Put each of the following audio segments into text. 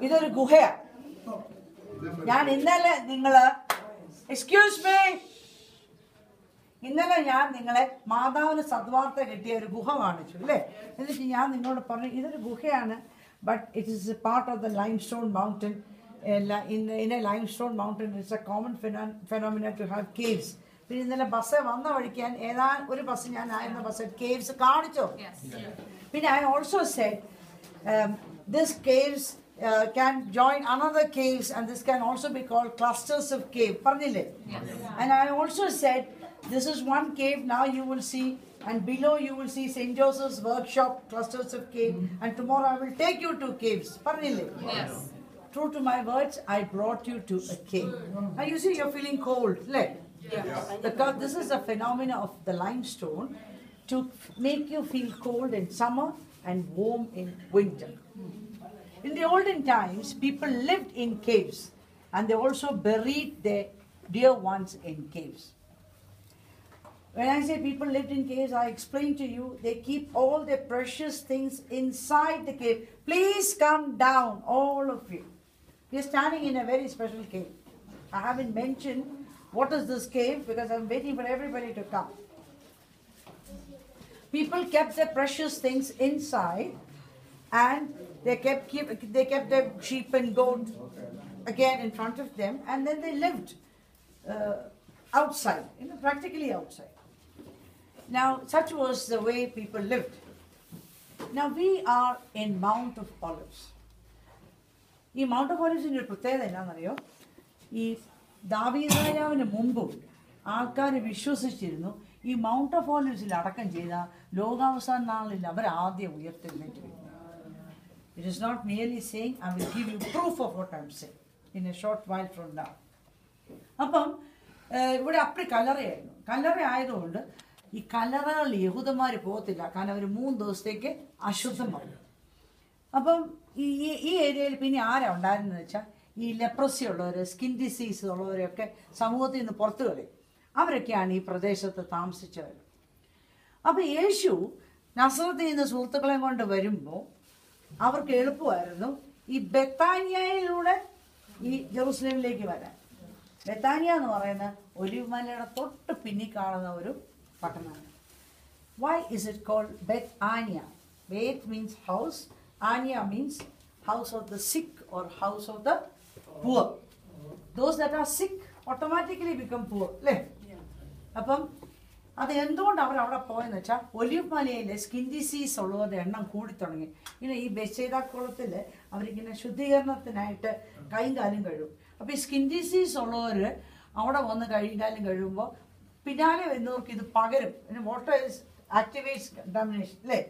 ഇതൊരു ഗുഹയാണ്. ഞാൻ ഇന്നലെ ഇന്നലെ ഞാൻ നിങ്ങളെ മാതാവിന് സദ്വാർത്ത കിട്ടിയ ഒരു ഗുഹ കാണിച്ചു അല്ലേ? എന്നിട്ട് ഞാൻ നിങ്ങളോട് പറഞ്ഞു ഇതൊരു ഗുഹയാണ്, but it is A part of the limestone mountain. In a limestone mountain, it's a common phenomenon to have caves. പിന്നെ ഇന്നലെ ബസ് വന്ന വഴിക്കാൻ ഒരു ബസ് ഞാൻ ആയിരുന്ന ബസ് കേവ്സ് കാണിച്ചോ? പിന്നെ I also said this caves can join another caves, and this can also be called clusters of cave. പറഞ്ഞില്ലേ? And I also said this is one cave. Now you will see, and below you will see St. Joseph's Workshop, clusters of cave, and tomorrow I will take you to caves. പറഞ്ഞില്ലേ? Yes. True to my words, I brought you to a cave. Now you see you're feeling cold, right? Yes. Because this is a phenomenon of the limestone to make you feel cold in summer and warm in winter. In the olden times, people lived in caves, and they also buried their dear ones in caves. When I say people lived in caves, I explain to you, they keep all their precious things inside the cave. Please come down, all of you. We are standing in a very special cave. I haven't mentioned what is this cave because I'm waiting for everybody to come. People kept their precious things inside, and they kept their sheep and goat again in front of them, and then they lived outside, practically outside. Now, such was the way people lived. Now we are in Mount of Olives. ഈ mount of ഒലിവ്സിൻ്റെ ഒരു പ്രത്യേകത എന്നാണെന്നറിയോ? ഈ ദാവീദ് രാജാവിന് മുമ്പും ആൾക്കാർ വിശ്വസിച്ചിരുന്നു ഈ മൗണ്ട് ഓഫ് ഒലിവ്സിൽ അടക്കം ചെയ്ത ലോകാവസാന നാളിൽ അവർ ആദ്യം ഉയർത്തെഴുന്നേറ്റ് വരും. It is not merely saying I will give you proof of what I am saying in a short while from now. അപ്പം ഇവിടെ അപ്പടി കല്ലറയായിരുന്നു. കല്ലറ ആയതുകൊണ്ട് ഈ കല്ലറകളിൽ യഹൂദന്മാർ പോകത്തില്ല, കാരണം അവർ 3 ദിവസത്തേക്ക് അശുദ്ധം പറയും. അപ്പം ഈ ഏരിയയിൽ പിന്നെ ആരാ ഉണ്ടായിരുന്നെന്ന് വെച്ചാൽ ഈ ലെപ്രസി ഉള്ളവർ, സ്കിൻ ഡിസീസ് ഉള്ളവരൊക്കെ സമൂഹത്തിൽ നിന്ന് പുറത്തു കളയും. അവരൊക്കെയാണ് ഈ പ്രദേശത്ത് താമസിച്ചവർ. അപ്പോൾ യേശു നസറത്തിൽ നിന്ന് സുഹൃത്തുക്കളെ കൊണ്ട് വരുമ്പോൾ അവർക്ക് എളുപ്പമായിരുന്നു ഈ ബെത്താനിയയിലൂടെ ഈ ജെറുസലേമിലേക്ക് വരാൻ. ബെത്താനിയ എന്ന് പറയുന്ന ഒലിവ് മലയുടെ തൊട്ട് പിന്നിൽ കാണുന്ന ഒരു പട്ടണമാണ്. Why is it called Bethania? Beth means house. Ania means house of the sick or house of the poor. Those that are sick automatically become poor. അപ്പം അത് എന്തുകൊണ്ട് അവർ അവിടെ പോയെന്ന് വെച്ചാൽ ഒലിവ് മലയിലെ സ്കിൻ ഡിസീസ് ഉള്ളവരുടെ എണ്ണം കൂടി തുടങ്ങി. ഇങ്ങനെ ഈ ബെത്സേദ കുളത്തിൽ അവരിങ്ങനെ ശുദ്ധീകരണത്തിനായിട്ട് കൈയും കാലും കഴുകും. അപ്പോൾ ഈ സ്കിൻ ഡിസീസ് ഉള്ളവർ അവിടെ വന്ന് കൈയും കാലും കഴുകുമ്പോൾ പിന്നാലെ വരുന്നവർക്ക് ഇത് പകരും. വാട്ടർ ആക്ടിവേറ്റ്സ് കണ്ടാമിനേഷൻ അല്ലേ,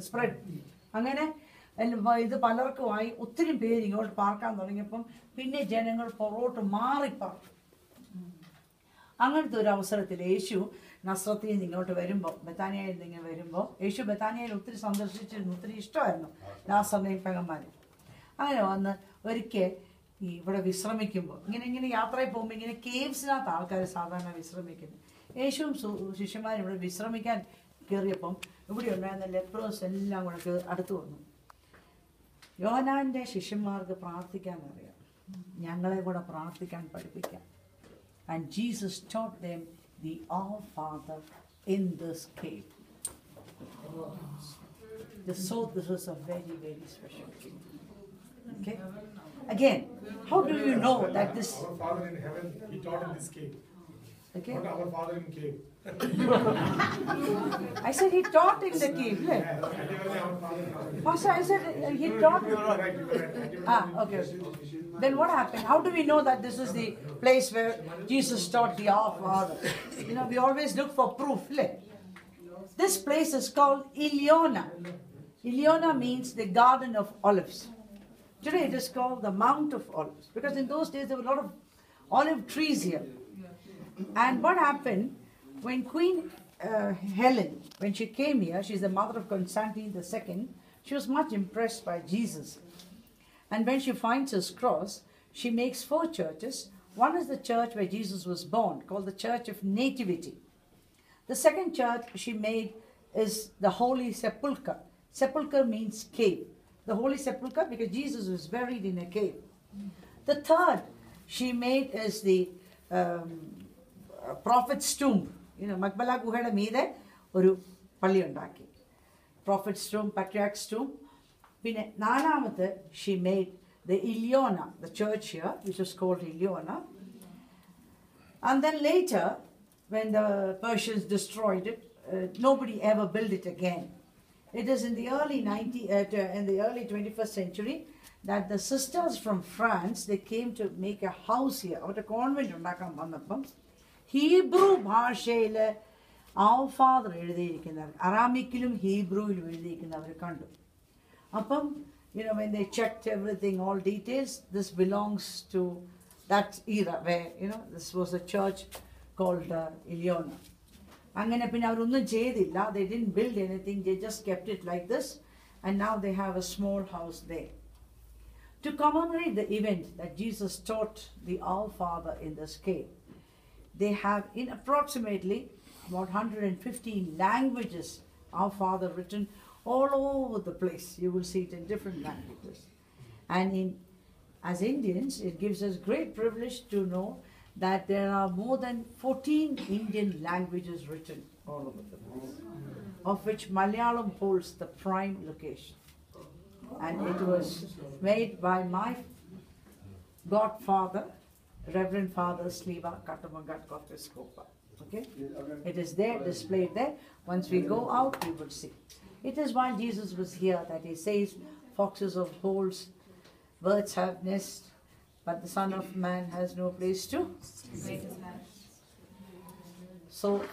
സ്പ്രെഡ്. അങ്ങനെ ഇത് പലർക്കുമായി ഒത്തിരി പേര് ഇങ്ങോട്ട് പാർക്കാൻ തുടങ്ങിയപ്പം പിന്നെ ജനങ്ങൾ പുറകോട്ട് മാറിപ്പാർക്കും. അങ്ങനത്തെ ഒരു അവസരത്തിൽ യേശു നസ്രത്തിൽ നിന്ന് ഇങ്ങോട്ട് വരുമ്പോൾ, ബെത്താനിയയിൽ നിന്ന് ഇങ്ങനെ വരുമ്പോൾ, യേശു ബെത്താനിയയിൽ ഒത്തിരി സന്ദർശിച്ചിരുന്നു, ഒത്തിരി ഇഷ്ടമായിരുന്നു ലാസറിനെയും പെങ്ങന്മാരും. അങ്ങനെ വന്ന് ഒരിക്കൽ ഈ ഇവിടെ വിശ്രമിക്കുമ്പോൾ ഇങ്ങനെ യാത്രയിൽ പോകുമ്പോൾ ഇങ്ങനെ കേവ്സിനകത്ത് ആൾക്കാർ സാധാരണ വിശ്രമിക്കുന്നു. യേശുവും ശിഷ്യന്മാരും ഇവിടെ വിശ്രമിക്കാൻ കയറിയപ്പം ഇവിടെ ഉണ്ടായിരുന്ന ലെപ്രോസ് എല്ലാം കൂടെ അടുത്ത് വന്നു. യോഹന്നാന്റെ ശിഷ്യന്മാർക്ക് പ്രാർത്ഥിക്കാൻ അറിയാം, ഞങ്ങളെ കൂടെ പ്രാർത്ഥിക്കാൻ പഠിപ്പിക്കാം. And Jesus taught them the Our Father in this cave. This was a very, very special cave. Okay? Again, how do you know that this... Our Father in heaven, He taught in this cave. Okay? Not our Father in cave. I said He taught in the cave. Pastor, I said He taught... Okay. Then what happened? How do we know that this is the place where Jesus taught the Our Father? We always look for proof. This place is called Iliona. Iliona means the Garden of Olives. Today it is called the Mount of Olives, because in those days there were a lot of olive trees here. And what happened when Queen Helen, when she came here, she's the mother of Constantine II, she was much impressed by Jesus. And when she finds his cross, she makes 4 churches. One is the church where Jesus was born, called the Church of Nativity. The second church she made is the Holy Sepulchre. Sepulchre means cave. the Holy Sepulchre, because Jesus was buried in a cave. The third she made is the prophet's tomb. You know, Makbala Guhada Mide, Uru Paliundaki. Prophet's tomb, Patriarch's tomb. Pine Nanamatha, she made the Iliona, the church here, which was called Iliona. And then later, when the Persians destroyed it, nobody ever built it again. It is in the early 21st century that the sisters from France, they came to make a house here, or a convent. Hebrew bhashayile our father ezhudiyirikkunnavar, Aramicilum Hebrew-il ezhudiyirikkunnavar kandu. Appam, you know, when they checked everything, all details, this belongs to that era where, you know, this was a church called Iliona. Angane pinne avaronnum cheyidilla, they didn't build anything, they just kept it like this, and now they have a small house there. To commemorate the event that Jesus taught the Our Father in this cave, they have in approximately about 115 languages Our Father written all over the place. You will see it in different languages. And as Indians, it gives us great privilege to know that there are more than 14 Indian languages written all over the place, of which Malayalam holds the prime location. And it was made by my godfather, Reverend Father Sliva Katamagat Koteskopa. Okay? It is there, displayed there. Once we go out, we will see. It is while Jesus was here that he says, foxes have holes, birds have nests, but the Son of Man has no place to. So,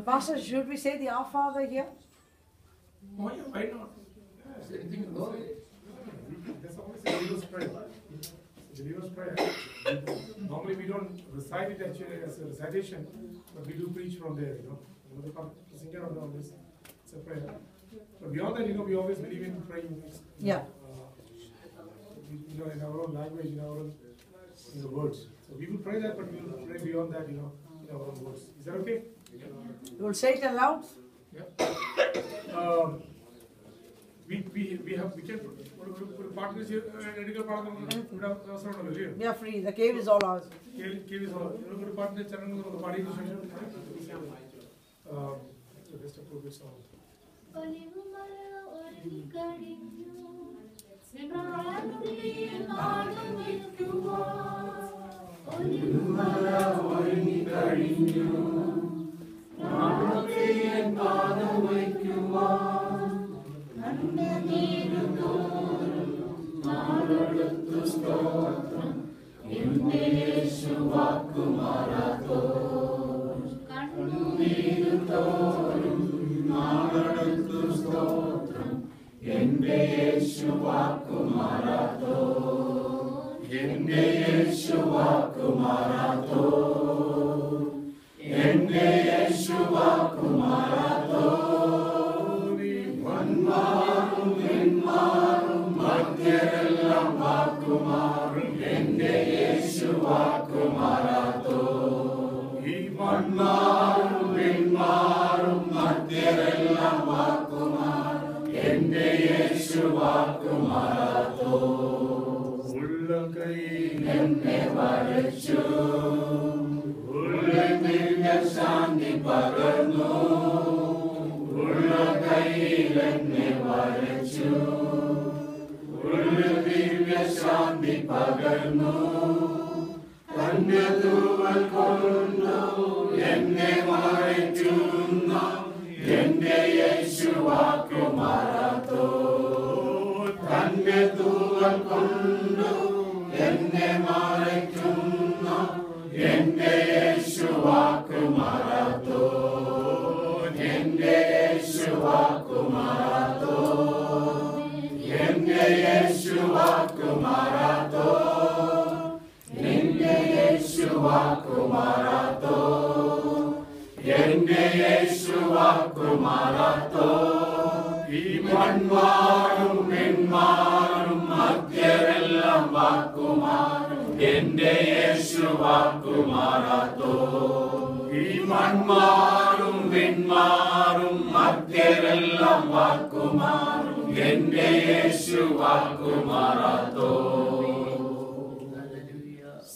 Pastor, should we say the Our Father here? Oh yeah, why not? That's always a believer's prayer. It's a believer's prayer. Normally we don't recite it actually as a recitation, but we do preach from there, you know. The singer of all this, it's a prayer. But beyond that, you know, we always believe in praying. Yeah. You know, in our own language, in our own words. So we will pray that, but we will pray beyond that, you know, in our own words. Is that okay? You will say it aloud? Yeah. We can put partners here. We are free. The cave is all ours. Cave is all. Put partners. Party. The best appropriate song.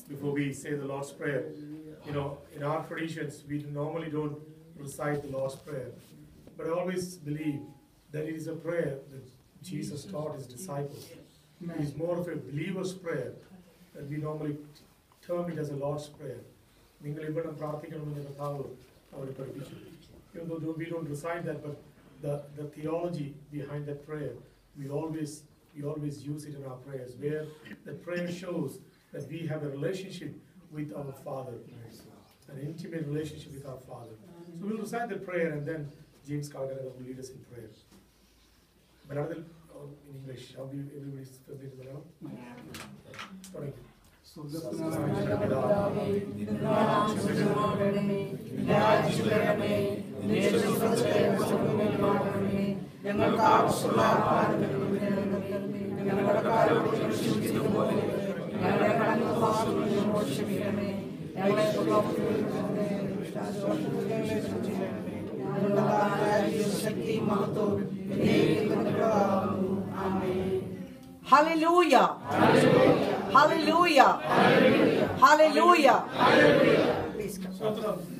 Before we say the Lord's Prayer, in our traditions, we normally don't recite the Lord's Prayer. But I always believe that it is a prayer that Jesus taught his disciples. It is more of a believer's prayer, and we normally term it as a Lord's Prayer. Even though we don't recite that, but the theology behind that prayer, we always use it in our prayers, where the prayer shows that we have a relationship with our Father, an intimate relationship with our Father. So we'll recite the prayer, and then James Kalgara will lead us in prayer. Malayalam in English, how do you, everybody's familiar with Malayalam? Sorry. Hallelujah. Hallelujah. Hallelujah. Hallelujah. Please come.